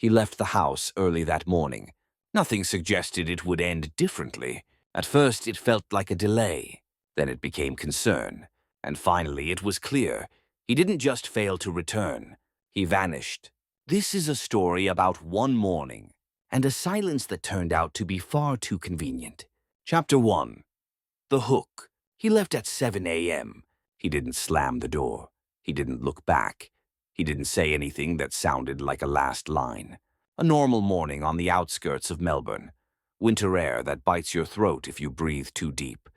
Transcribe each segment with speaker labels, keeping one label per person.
Speaker 1: He left the house early that morning. Nothing suggested it would end differently. At first, it felt like a delay. Then it became concern. And finally, it was clear. He didn't just fail to return. He vanished. This is a story about one morning, and a silence that turned out to be far too convenient. Chapter 1. The Hook. He left at 7 a.m. He didn't slam the door. He didn't look back. He didn't say anything that sounded like a last line. A normal morning on the outskirts of Melbourne. Winter air that bites your throat if you breathe too deep.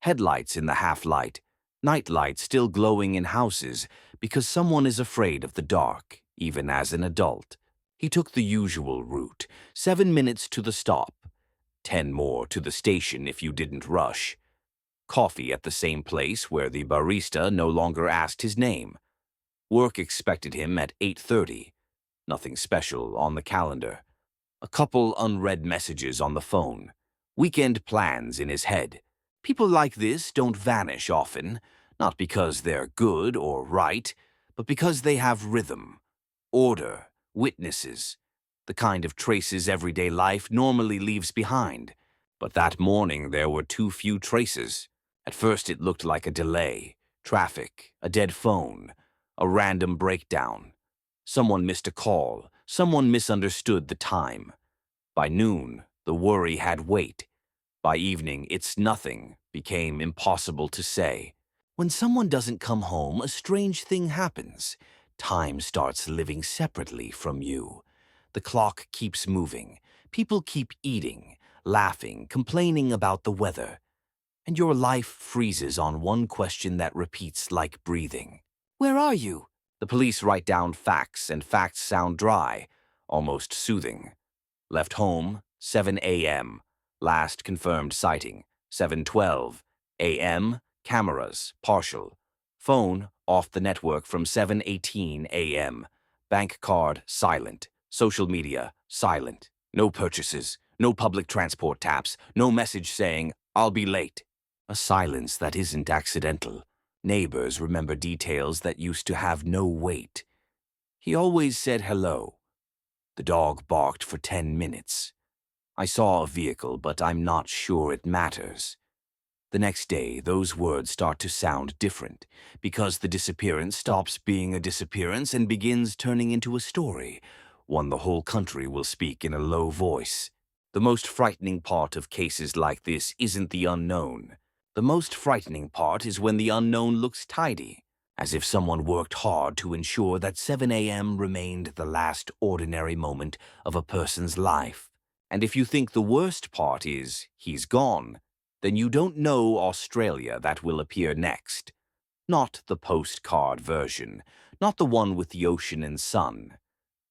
Speaker 1: Headlights in the half-light. Night lights still glowing in houses because someone is afraid of the dark, even as an adult. He took the usual route, 7 minutes to the stop, 10 more to the station if you didn't rush. Coffee at the same place where the barista no longer asked his name. Work expected him at 8:30. Nothing special on the calendar. A couple unread messages on the phone. Weekend plans in his head. People like this don't vanish often, not because they're good or right, but because they have rhythm, order, witnesses, the kind of traces everyday life normally leaves behind. But that morning there were too few traces. At first it looked like a delay, traffic, a dead phone, a random breakdown. Someone missed a call, someone misunderstood the time. By noon, the worry had weight. By evening, it's nothing became impossible to say. When someone doesn't come home, a strange thing happens. Time starts living separately from you. The clock keeps moving. People keep eating, laughing, complaining about the weather. And your life freezes on one question that repeats like breathing. Where are you? The police write down facts, and facts sound dry, almost soothing. Left home, 7 a.m. Last confirmed sighting, 7:12 a.m. Cameras, partial. Phone, off the network from 7:18 a.m. Bank card, silent. Social media, silent. No purchases, no public transport taps, no message saying, "I'll be late." A silence that isn't accidental. Neighbors remember details that used to have no weight. He always said hello. The dog barked for 10 minutes. I saw a vehicle, but I'm not sure it matters. The next day, those words start to sound different, because the disappearance stops being a disappearance and begins turning into a story, one the whole country will speak in a low voice. The most frightening part of cases like this isn't the unknown. The most frightening part is when the unknown looks tidy, as if someone worked hard to ensure that 7 a.m. remained the last ordinary moment of a person's life. And if you think the worst part is he's gone, then you don't know Australia that will appear next. Not the postcard version, not the one with the ocean and sun.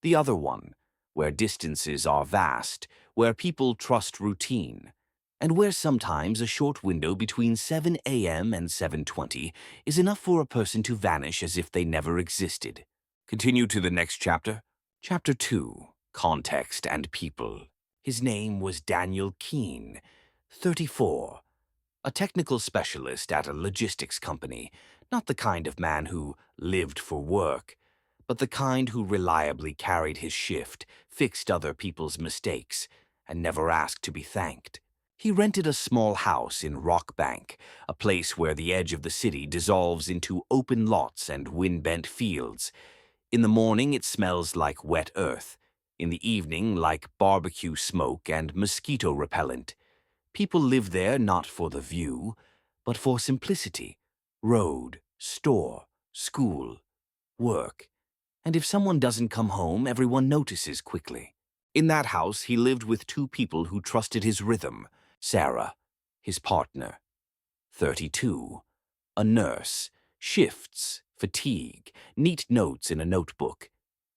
Speaker 1: The other one, where distances are vast, where people trust routine, and where sometimes a short window between 7 a.m. and 7:20 is enough for a person to vanish as if they never existed. Continue to the next chapter. Chapter 2. Context and People. His name was Daniel Keene, 34. A technical specialist at a logistics company, not the kind of man who lived for work, but the kind who reliably carried his shift, fixed other people's mistakes, and never asked to be thanked. He rented a small house in Rockbank, a place where the edge of the city dissolves into open lots and wind-bent fields. In the morning it smells like wet earth, in the evening like barbecue smoke and mosquito repellent. People live there not for the view, but for simplicity. Road, store, school, work. And if someone doesn't come home, everyone notices quickly. In that house, he lived with two people who trusted his rhythm. Sarah, his partner. 32. A nurse. Shifts, fatigue, neat notes in a notebook.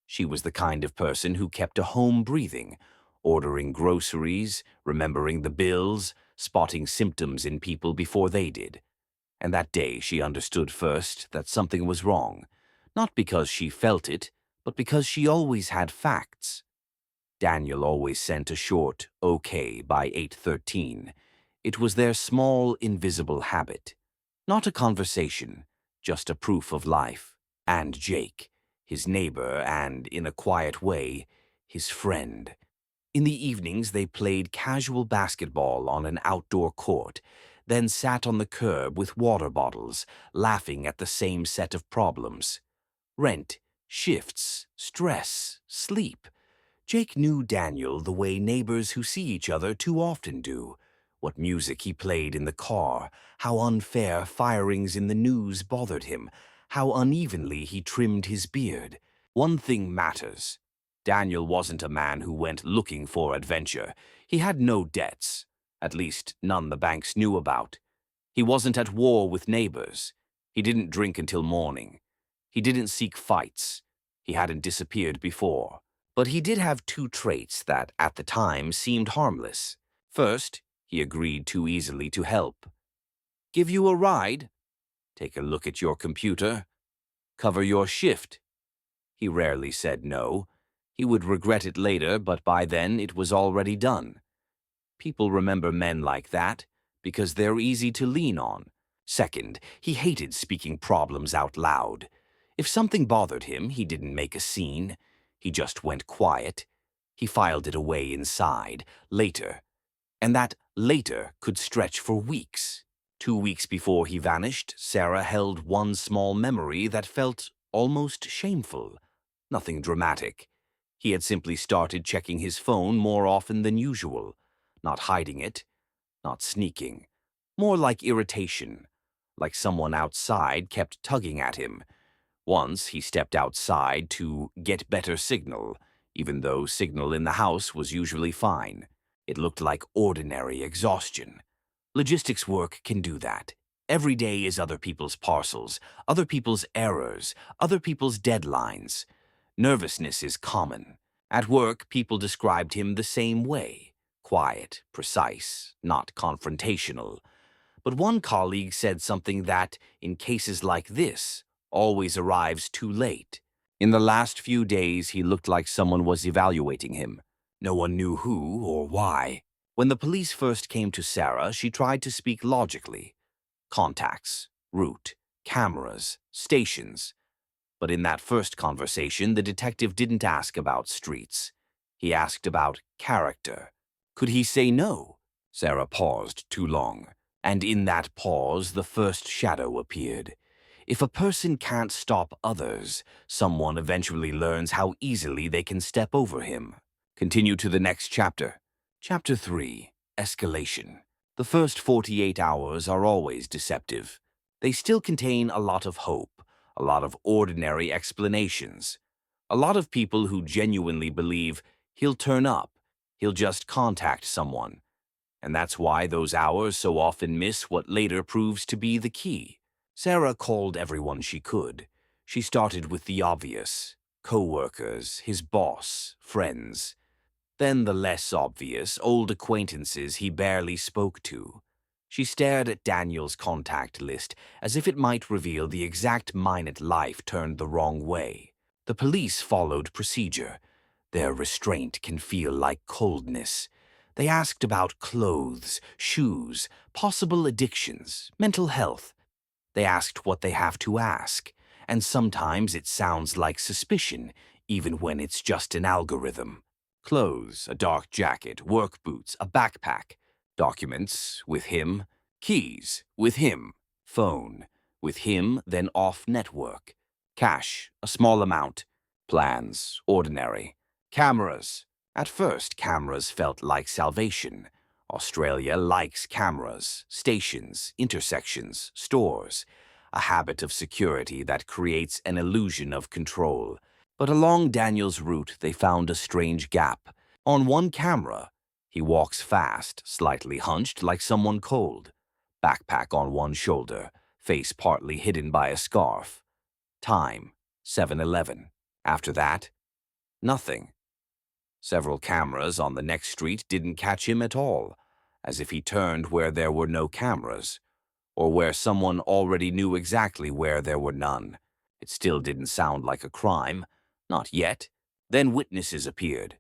Speaker 1: She was the kind of person who kept a home breathing, ordering groceries, remembering the bills, spotting symptoms in people before they did. And that day she understood first that something was wrong, not because she felt it, but because she always had facts. Daniel always sent a short "okay" by 8:13. It was their small, invisible habit. Not a conversation, just a proof of life. And Jake, his neighbor, and, in a quiet way, his friend. In the evenings, they played casual basketball on an outdoor court, then sat on the curb with water bottles, laughing at the same set of problems. Rent, shifts, stress, sleep. Jake knew Daniel the way neighbors who see each other too often do. What music he played in the car, how unfair firings in the news bothered him, how unevenly he trimmed his beard. One thing matters. Daniel wasn't a man who went looking for adventure. He had no debts, at least none the banks knew about. He wasn't at war with neighbors. He didn't drink until morning. He didn't seek fights. He hadn't disappeared before. But he did have two traits that, at the time, seemed harmless. First, he agreed too easily to help. Give you a ride? Take a look at your computer? Cover your shift? He rarely said no. He would regret it later, but by then it was already done. People remember men like that because they're easy to lean on. Second, he hated speaking problems out loud. If something bothered him, he didn't make a scene. He just went quiet. He filed it away inside, later. And that later could stretch for weeks. 2 weeks before he vanished, Sarah held one small memory that felt almost shameful. Nothing dramatic. He had simply started checking his phone more often than usual. Not hiding it, not sneaking. More like irritation. Like someone outside kept tugging at him. Once he stepped outside to get better signal, even though signal in the house was usually fine. It looked like ordinary exhaustion. Logistics work can do that. Every day is other people's parcels, other people's errors, other people's deadlines. Nervousness is common. At work, people described him the same way. Quiet, precise, not confrontational. But one colleague said something that, in cases like this, always arrives too late. In the last few days, he looked like someone was evaluating him. No one knew who or why. When the police first came to Sarah, she tried to speak logically. Contacts, route, cameras, stations. But in that first conversation, the detective didn't ask about streets. He asked about character. Could he say no? Sarah paused too long, and in that pause, the first shadow appeared. If a person can't stop others, someone eventually learns how easily they can step over him. Continue to the next chapter. Chapter 3. Escalation. The first 48 hours are always deceptive. They still contain a lot of hope, a lot of ordinary explanations. A lot of people who genuinely believe he'll turn up, he'll just contact someone. And that's why those hours so often miss what later proves to be the key. Sarah called everyone she could. She started with the obvious: co-workers, his boss, friends. Then the less obvious, old acquaintances he barely spoke to. She stared at Daniel's contact list as if it might reveal the exact minute life turned the wrong way. The police followed procedure. Their restraint can feel like coldness. They asked about clothes, shoes, possible addictions, mental health. They asked what they have to ask, and sometimes it sounds like suspicion, even when it's just an algorithm. Clothes, a dark jacket, work boots, a backpack. Documents, with him. Keys, with him. Phone, with him, then off network. Cash, a small amount. Plans, ordinary. Cameras. At first, cameras felt like salvation. Australia likes cameras, stations, intersections, stores. A habit of security that creates an illusion of control. But along Daniel's route, they found a strange gap. On one camera, he walks fast, slightly hunched like someone cold. Backpack on one shoulder, face partly hidden by a scarf. Time, 7:11. After that, nothing. Several cameras on the next street didn't catch him at all, as if he turned where there were no cameras, or where someone already knew exactly where there were none. It still didn't sound like a crime. Not yet. Then witnesses appeared.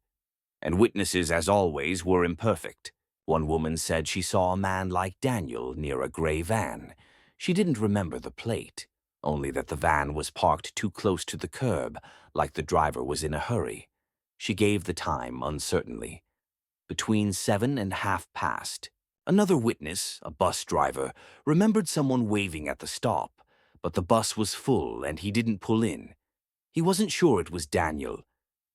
Speaker 1: And witnesses, as always, were imperfect. One woman said she saw a man like Daniel near a gray van. She didn't remember the plate, only that the van was parked too close to the curb, like the driver was in a hurry. She gave the time uncertainly. Between 7 and half past. Another witness, a bus driver, remembered someone waving at the stop, but the bus was full and he didn't pull in. He wasn't sure it was Daniel.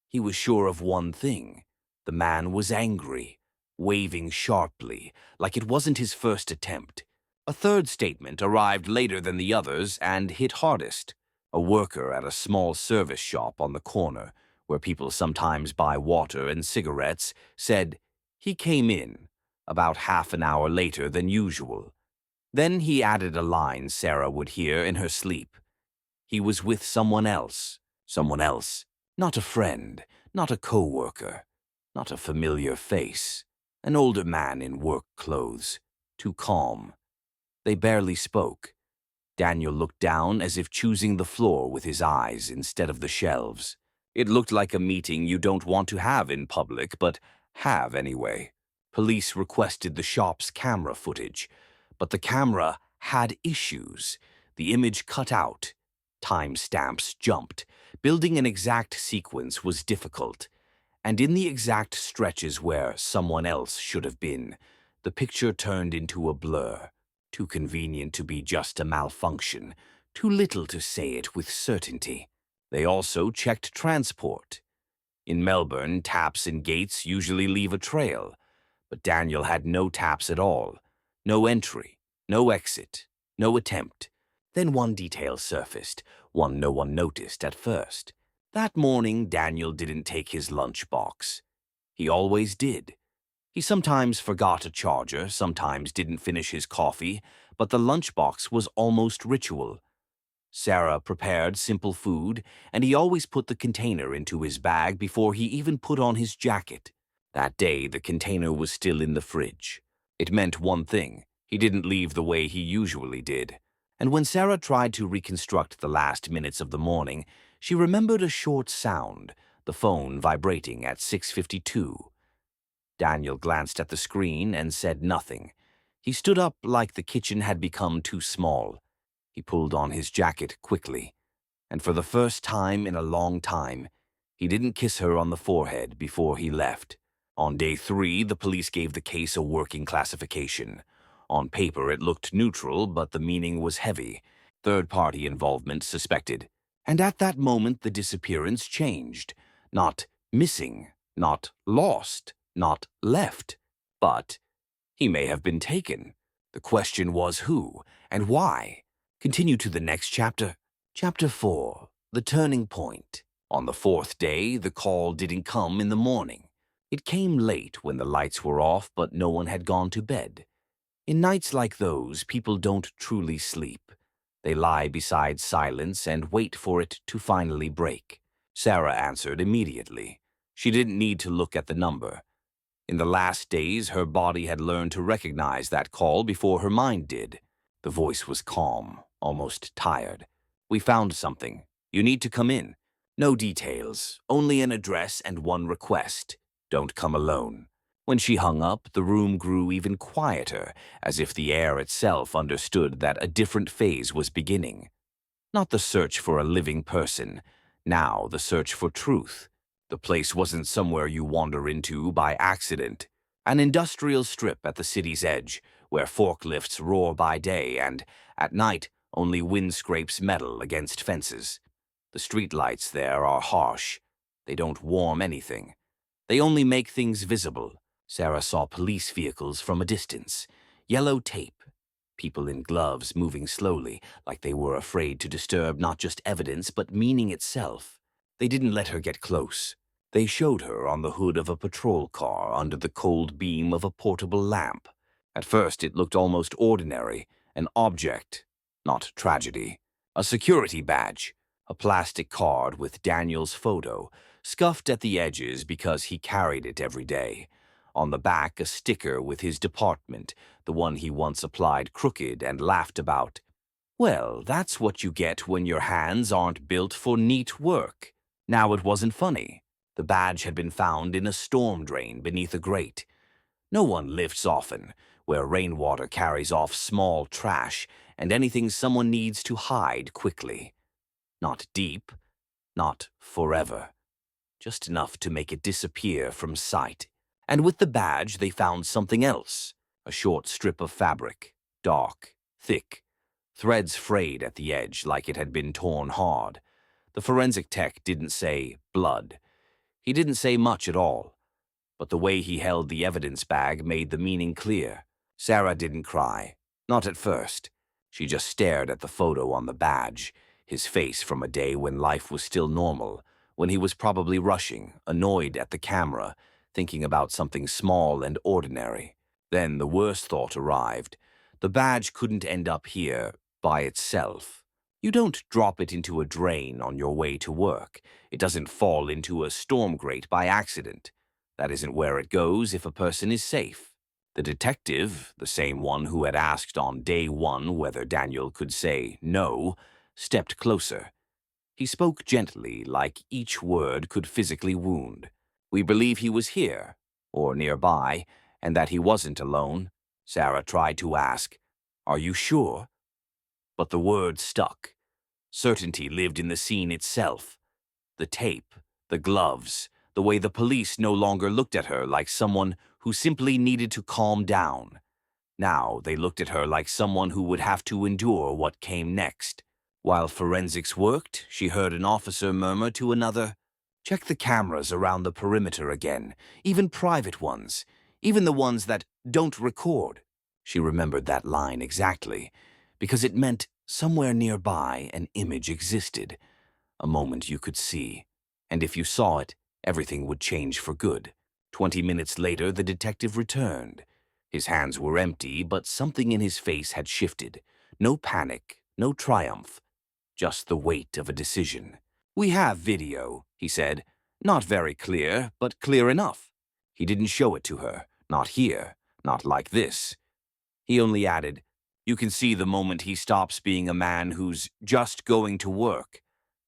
Speaker 1: He was sure of one thing. The man was angry, waving sharply, like it wasn't his first attempt. A third statement arrived later than the others and hit hardest. A worker at a small service shop on the corner, where people sometimes buy water and cigarettes, said he came in about half an hour later than usual. Then he added a line Sarah would hear in her sleep. He was with someone else. Someone else. Not a friend, not a co-worker, not a familiar face. An older man in work clothes. Too calm. They barely spoke. Daniel looked down as if choosing the floor with his eyes instead of the shelves. It looked like a meeting you don't want to have in public, but have anyway. Police requested the shop's camera footage, but the camera had issues. The image cut out. Timestamps jumped. Building an exact sequence was difficult. And in the exact stretches where someone else should have been, the picture turned into a blur. Too convenient to be just a malfunction. Too little to say it with certainty. They also checked transport. In Melbourne, taps and gates usually leave a trail, but Daniel had no taps at all. No entry, no exit, no attempt. Then one detail surfaced, one no one noticed at first. That morning, Daniel didn't take his lunchbox. He always did. He sometimes forgot a charger, sometimes didn't finish his coffee, but the lunchbox was almost ritual. Sarah prepared simple food, and he always put the container into his bag before he even put on his jacket. That day, the container was still in the fridge. It meant one thing. He didn't leave the way he usually did. And when Sarah tried to reconstruct the last minutes of the morning, she remembered a short sound, the phone vibrating at 6:52. Daniel glanced at the screen and said nothing. He stood up like the kitchen had become too small. He pulled on his jacket quickly, and for the first time in a long time, he didn't kiss her on the forehead before he left. On day 3, the police gave the case a working classification. On paper, it looked neutral, but the meaning was heavy. Third-party involvement suspected. And at that moment, the disappearance changed. Not missing, not lost, not left, but he may have been taken. The question was who and why. Continue to the next chapter. Chapter 4. The Turning Point. On the 4th day, the call didn't come in the morning. It came late when the lights were off, but no one had gone to bed. In nights like those, people don't truly sleep. They lie beside silence and wait for it to finally break. Sarah answered immediately. She didn't need to look at the number. In the last days, her body had learned to recognize that call before her mind did. The voice was calm, almost tired. "We found something. You need to come in. No details, only an address and one request. Don't come alone." When she hung up, the room grew even quieter, as if the air itself understood that a different phase was beginning. Not the search for a living person, now the search for truth. The place wasn't somewhere you wander into by accident. An industrial strip at the city's edge, where forklifts roar by day and, at night, only wind scrapes metal against fences. The streetlights there are harsh. They don't warm anything. They only make things visible. Sarah saw police vehicles from a distance. Yellow tape. People in gloves moving slowly, like they were afraid to disturb not just evidence but meaning itself. They didn't let her get close. They showed her on the hood of a patrol car under the cold beam of a portable lamp. At first it looked almost ordinary, an object, not tragedy. A security badge, a plastic card with Daniel's photo, scuffed at the edges because he carried it every day. On the back, a sticker with his department, the one he once applied crooked and laughed about. Well, that's what you get when your hands aren't built for neat work. Now it wasn't funny. The badge had been found in a storm drain beneath a grate. No one lifts often, where rainwater carries off small trash and anything someone needs to hide quickly. Not deep, not forever. just enough to make it disappear from sight. And with the badge, they found something else, a short strip of fabric, dark, thick, threads frayed at the edge like it had been torn hard. The forensic tech didn't say blood. He didn't say much at all, but the way he held the evidence bag made the meaning clear. Sarah didn't cry, not at first. She just stared at the photo on the badge, his face from a day when life was still normal, when he was probably rushing, annoyed at the camera, thinking about something small and ordinary. Then the worst thought arrived. The badge couldn't end up here by itself. You don't drop it into a drain on your way to work. It doesn't fall into a storm grate by accident. That isn't where it goes if a person is safe. The detective, the same one who had asked on day one whether Daniel could say no, stepped closer. He spoke gently, like each word could physically wound. "We believe he was here, or nearby, and that he wasn't alone." Sarah tried to ask, "Are you sure?" But the word stuck. Certainty lived in the scene itself. The tape, the gloves, the way the police no longer looked at her like someone who simply needed to calm down. Now they looked at her like someone who would have to endure what came next. While forensics worked, she heard an officer murmur to another, "Check the cameras around the perimeter again, even private ones, even the ones that don't record." She remembered that line exactly, because it meant somewhere nearby an image existed, a moment you could see. And if you saw it, everything would change for good. 20 minutes later, the detective returned. His hands were empty, but something in his face had shifted. No panic, no triumph, just the weight of a decision. "We have video," he said. "Not very clear, but clear enough." He didn't show it to her. Not here. Not like this. He only added, "You can see the moment he stops being a man who's just going to work.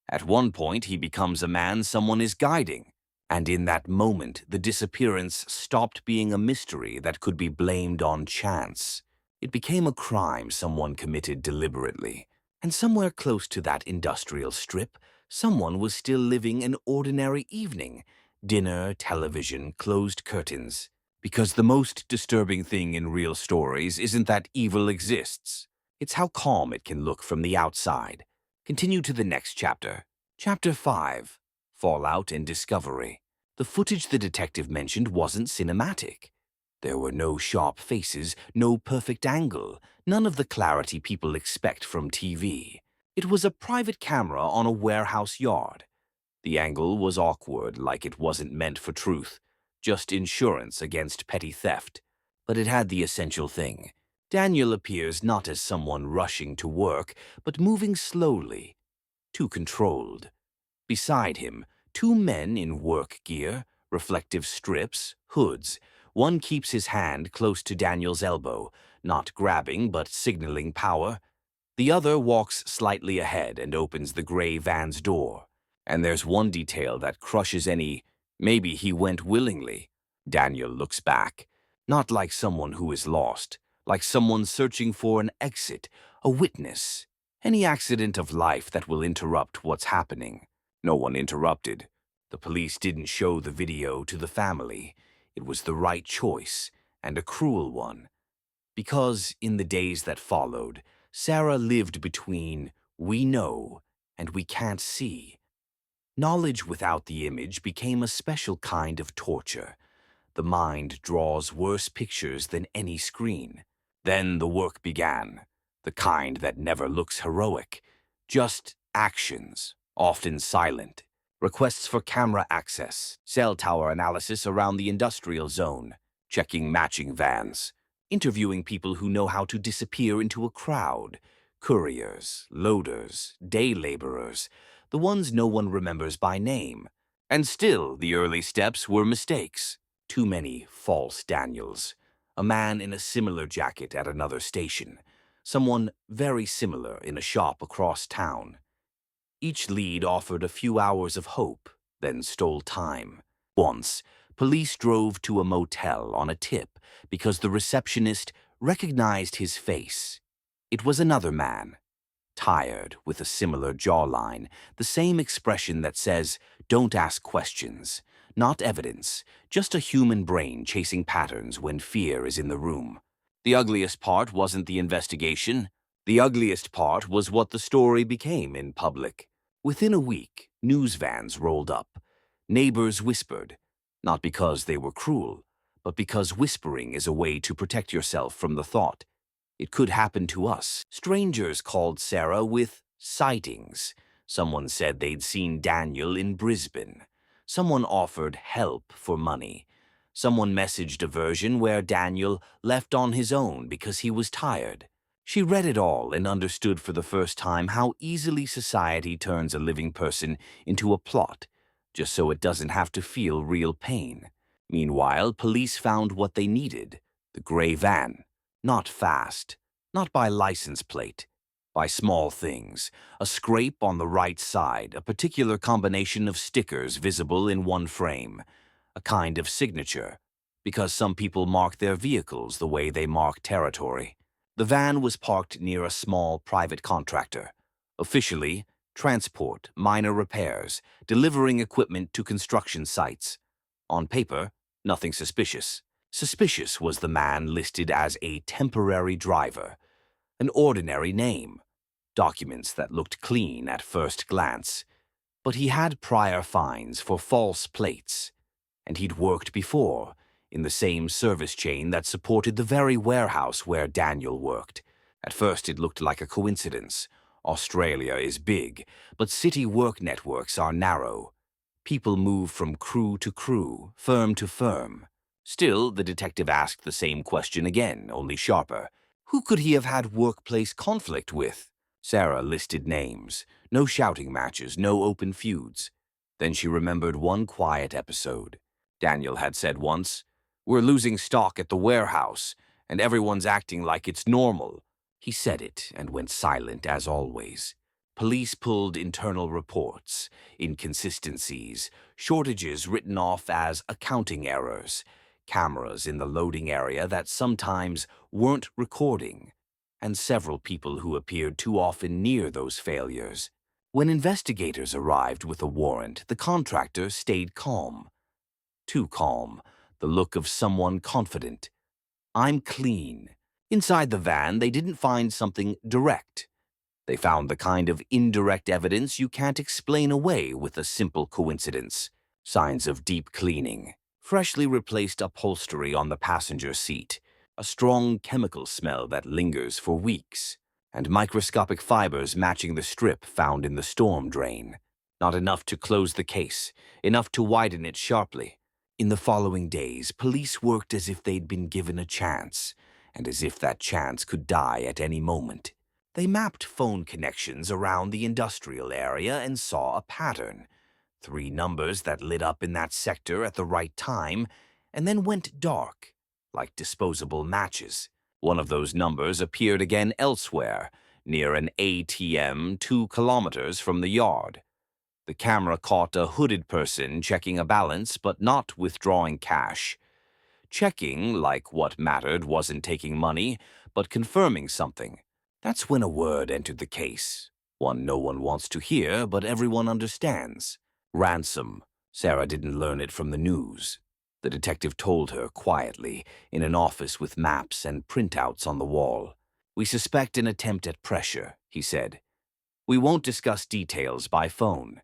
Speaker 1: At one point, he becomes a man someone is guiding. And in that moment, the disappearance stopped being a mystery that could be blamed on chance. It became a crime someone committed deliberately. And somewhere close to that industrial strip, someone was still living an ordinary evening. Dinner, television, closed curtains. Because the most disturbing thing in real stories isn't that evil exists. It's how calm it can look from the outside. Continue to the next chapter. Chapter 5. Fallout and Discovery. The footage the detective mentioned wasn't cinematic. There were no sharp faces, no perfect angle, none of the clarity people expect from TV. It was a private camera on a warehouse yard. The angle was awkward, like it wasn't meant for truth, just insurance against petty theft. But it had the essential thing. Daniel appears not as someone rushing to work, but moving slowly, too controlled. Beside him, two men in work gear, reflective strips, hoods. One keeps his hand close to Daniel's elbow, not grabbing but signaling power. The other walks slightly ahead and opens the gray van's door. And there's one detail that crushes any, "maybe he went willingly." Daniel looks back, not like someone who is lost, like someone searching for an exit, a witness, any accident of life that will interrupt what's happening. No one interrupted. The police didn't show the video to the family. It was the right choice, and a cruel one. Because in the days that followed, Sarah lived between "we know" and "we can't see." Knowledge without the image became a special kind of torture. The mind draws worse pictures than any screen. Then the work began, the kind that never looks heroic, just actions, often silent, requests for camera access, cell tower analysis around the industrial zone, checking matching vans, interviewing people who know how to disappear into a crowd, couriers, loaders, day laborers, the ones no one remembers by name. And still, the early steps were mistakes. Too many false Daniels. A man in a similar jacket at another station. Someone very similar in a shop across town. Each lead offered a few hours of hope, then stole time. Once, police drove to a motel on a tip because the receptionist recognized his face. It was another man. tired, with a similar jawline, the same expression that says, "Don't ask questions." Not evidence, just a human brain chasing patterns when fear is in the room. The ugliest part wasn't the investigation. The ugliest part was what the story became in public. Within a week, news vans rolled up. Neighbors whispered, not because they were cruel, but because whispering is a way to protect yourself from the thought, "It could happen to us." Strangers called Sarah with sightings. Someone said they'd seen Daniel in Brisbane. Someone offered help for money. Someone messaged a version where Daniel left on his own because he was tired. She read it all and understood for the first time how easily society turns a living person into a plot, just so it doesn't have to feel real pain. Meanwhile, police found what they needed: the gray van. Not fast, not by license plate, by small things: a scrape on the right side, a particular combination of stickers visible in one frame, a kind of signature, because some people mark their vehicles the way they mark territory. The van was parked near a small private contractor. Officially, transport, minor repairs, delivering equipment to construction sites. On paper, nothing suspicious. Suspicious was the man listed as a temporary driver, an ordinary name, documents that looked clean at first glance. But he had prior fines for false plates, and he'd worked before, in the same service chain that supported the very warehouse where Daniel worked. At first it looked like a coincidence. Australia is big, but city work networks are narrow. People move from crew to crew, firm to firm. Still, the detective asked the same question again, only sharper. Who could he have had workplace conflict with? Sarah listed names. No shouting matches, no open feuds. Then she remembered one quiet episode. Daniel had said once, "We're losing stock at the warehouse, and everyone's acting like it's normal." He said it and went silent as always. Police pulled internal reports, inconsistencies, shortages written off as accounting errors, cameras in the loading area that sometimes weren't recording, and several people who appeared too often near those failures. When investigators arrived with a warrant, the contractor stayed calm. Too calm, the look of someone confident. "I'm clean." Inside the van, they didn't find something direct. They found the kind of indirect evidence you can't explain away with a simple coincidence. Signs of deep cleaning, freshly replaced upholstery on the passenger seat, a strong chemical smell that lingers for weeks, and microscopic fibers matching the strip found in the storm drain. Not enough to close the case, enough to widen it sharply. In the following days, police worked as if they'd been given a chance, and as if that chance could die at any moment. They mapped phone connections around the industrial area and saw a pattern. 3 numbers that lit up in that sector at the right time and then went dark, like disposable matches. One of those numbers appeared again elsewhere, near an ATM 2 kilometers from the yard. The camera caught a hooded person checking a balance but not withdrawing cash. Checking, like what mattered wasn't taking money, but confirming something. That's when a word entered the case. One no one wants to hear, but everyone understands. Ransom. Sarah didn't learn it from the news. The detective told her quietly, in an office with maps and printouts on the wall. "We suspect an attempt at pressure," he said. "We won't discuss details by phone.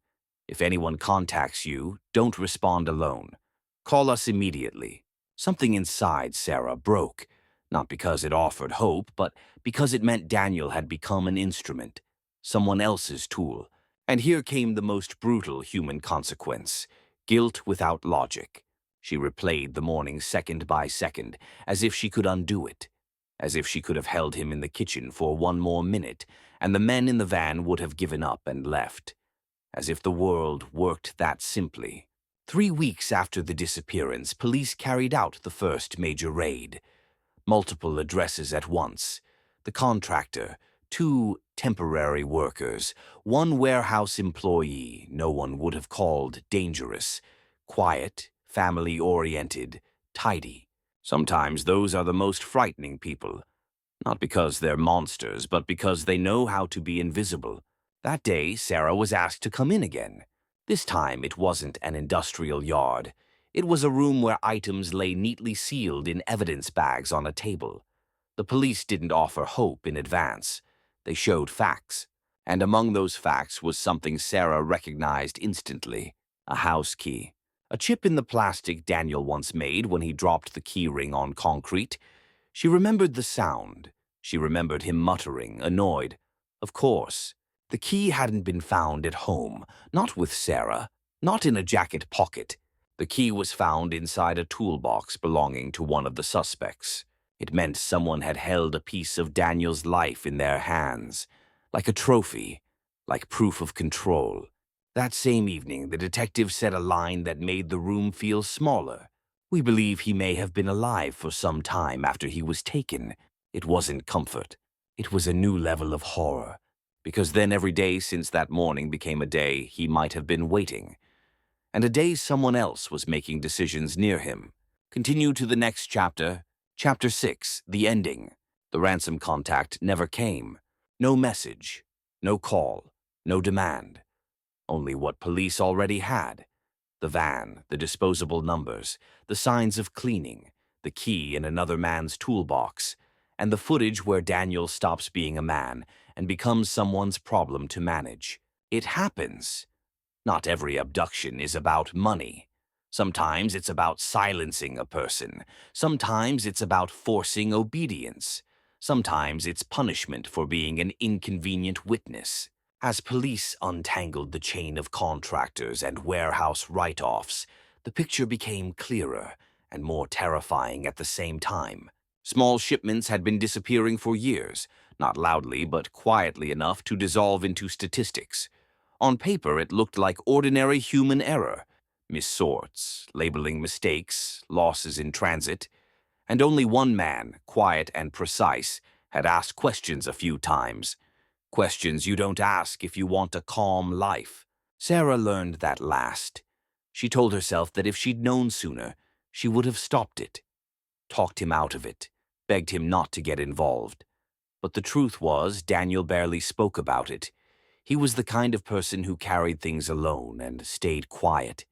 Speaker 1: If anyone contacts you, don't respond alone. Call us immediately." Something inside Sarah broke, not because it offered hope, but because it meant Daniel had become an instrument, someone else's tool. And here came the most brutal human consequence: guilt without logic. She replayed the morning second by second, as if she could undo it, as if she could have held him in the kitchen for one more minute, and the men in the van would have given up and left. As if the world worked that simply. 3 weeks after the disappearance, police carried out the first major raid. Multiple addresses at once. The contractor, 2 temporary workers, 1 warehouse employee no one would have called dangerous, quiet, family-oriented, tidy. Sometimes those are the most frightening people. Not because they're monsters, but because they know how to be invisible. That day, Sarah was asked to come in again. This time, it wasn't an industrial yard. It was a room where items lay neatly sealed in evidence bags on a table. The police didn't offer hope in advance. They showed facts. And among those facts was something Sarah recognized instantly: a house key. A chip in the plastic Daniel once made when he dropped the key ring on concrete. She remembered the sound. She remembered him muttering, annoyed. Of course, the key hadn't been found at home, not with Sarah, not in a jacket pocket. The key was found inside a toolbox belonging to one of the suspects. It meant someone had held a piece of Daniel's life in their hands, like a trophy, like proof of control. That same evening, the detective said a line that made the room feel smaller. "We believe he may have been alive for some time after he was taken." It wasn't comfort. It was a new level of horror, because then every day since that morning became a day he might have been waiting, and a day someone else was making decisions near him. Continue to the next chapter. Chapter 6, the ending. The ransom contact never came. No message, no call, no demand. Only what police already had: the van, the disposable numbers, the signs of cleaning, the key in another man's toolbox, and the footage where Daniel stops being a man and becomes someone's problem to manage. It happens. Not every abduction is about money. Sometimes it's about silencing a person. Sometimes it's about forcing obedience. Sometimes it's punishment for being an inconvenient witness. As police untangled the chain of contractors and warehouse write-offs, the picture became clearer and more terrifying at the same time. Small shipments had been disappearing for years, not loudly but quietly enough to dissolve into statistics. On paper, it looked like ordinary human error: missorts, labeling mistakes, losses in transit. And only one man, quiet and precise, had asked questions a few times. Questions you don't ask if you want a calm life. Sarah learned that last. She told herself that if she'd known sooner, she would have stopped it, talked him out of it, begged him not to get involved. But the truth was, Daniel barely spoke about it. He was the kind of person who carried things alone and stayed quiet.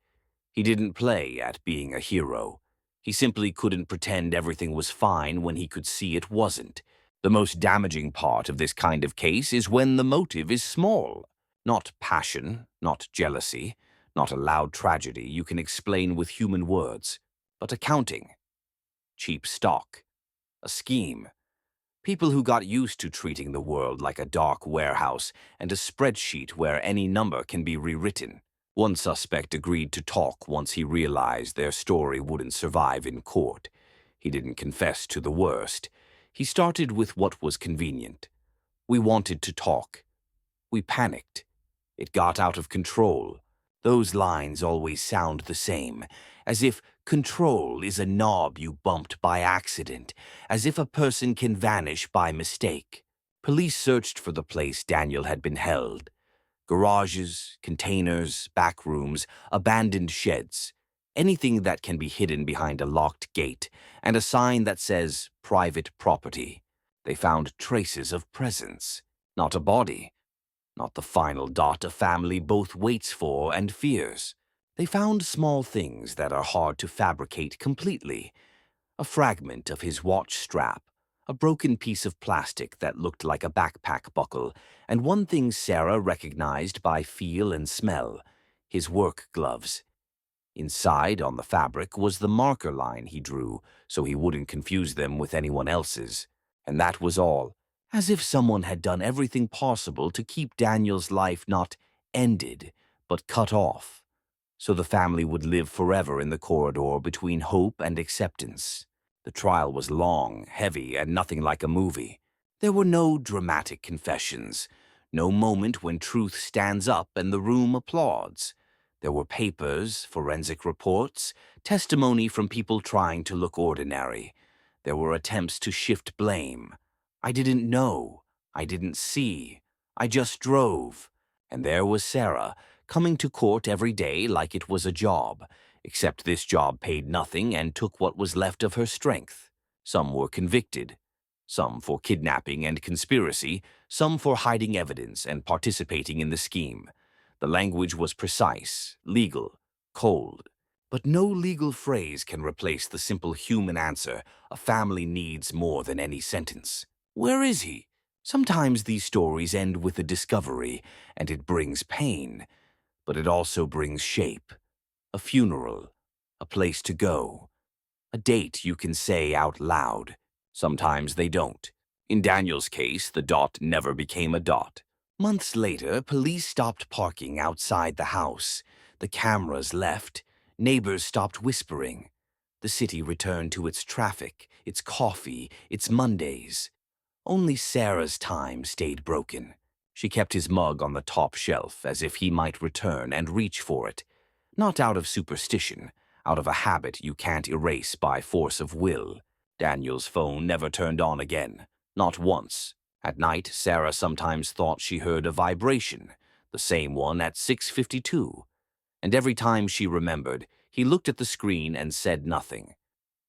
Speaker 1: He didn't play at being a hero. He simply couldn't pretend everything was fine when he could see it wasn't. The most damaging part of this kind of case is when the motive is small. Not passion, not jealousy, not a loud tragedy you can explain with human words, but accounting. Cheap stock. A scheme. People who got used to treating the world like a dark warehouse and a spreadsheet where any number can be rewritten. One suspect agreed to talk once he realized their story wouldn't survive in court. He didn't confess to the worst. He started with what was convenient. "We wanted to talk. We panicked. It got out of control." Those lines always sound the same, as if control is a knob you bumped by accident, as if a person can vanish by mistake. Police searched for the place Daniel had been held. Garages, containers, back rooms, abandoned sheds. Anything that can be hidden behind a locked gate and a sign that says private property. They found traces of presence. Not a body. Not the final dot a family both waits for and fears. They found small things that are hard to fabricate completely. A fragment of his watch strap, a broken piece of plastic that looked like a backpack buckle, and one thing Sarah recognized by feel and smell: his work gloves. Inside, on the fabric, was the marker line he drew, so he wouldn't confuse them with anyone else's. And that was all. As if someone had done everything possible to keep Daniel's life not ended, but cut off, so the family would live forever in the corridor between hope and acceptance. The trial was long, heavy, and nothing like a movie. There were no dramatic confessions, no moment when truth stands up and the room applauds. There were papers, forensic reports, testimony from people trying to look ordinary. There were attempts to shift blame. "I didn't know. I didn't see. I just drove." And there was Sarah, coming to court every day like it was a job, except this job paid nothing and took what was left of her strength. Some were convicted. some for kidnapping and conspiracy, some for hiding evidence and participating in the scheme. The language was precise, legal, cold. But no legal phrase can replace the simple human answer a family needs more than any sentence. Where is he? Sometimes these stories end with a discovery, and it brings pain, but it also brings shape. A funeral, a place to go, a date you can say out loud. Sometimes they don't. In Daniel's case, the dot never became a dot. Months later, police stopped parking outside the house. The cameras left. Neighbors stopped whispering. The city returned to its traffic, its coffee, its Mondays. Only Sarah's time stayed broken. She kept his mug on the top shelf as if he might return and reach for it. Not out of superstition, out of a habit you can't erase by force of will. Daniel's phone never turned on again. Not once. At night, Sarah sometimes thought she heard a vibration, the same one at 6:52. And every time she remembered, he looked at the screen and said nothing.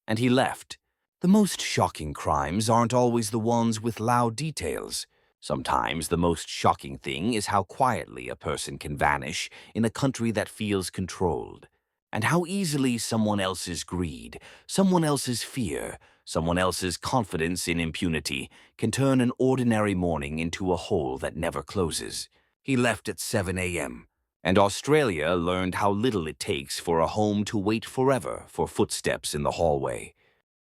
Speaker 1: And he left. The most shocking crimes aren't always the ones with loud details. Sometimes the most shocking thing is how quietly a person can vanish in a country that feels controlled, and how easily someone else's greed, someone else's fear, someone else's confidence in impunity can turn an ordinary morning into a hole that never closes. He left at 7 a.m., and Australia learned how little it takes for a home to wait forever for footsteps in the hallway.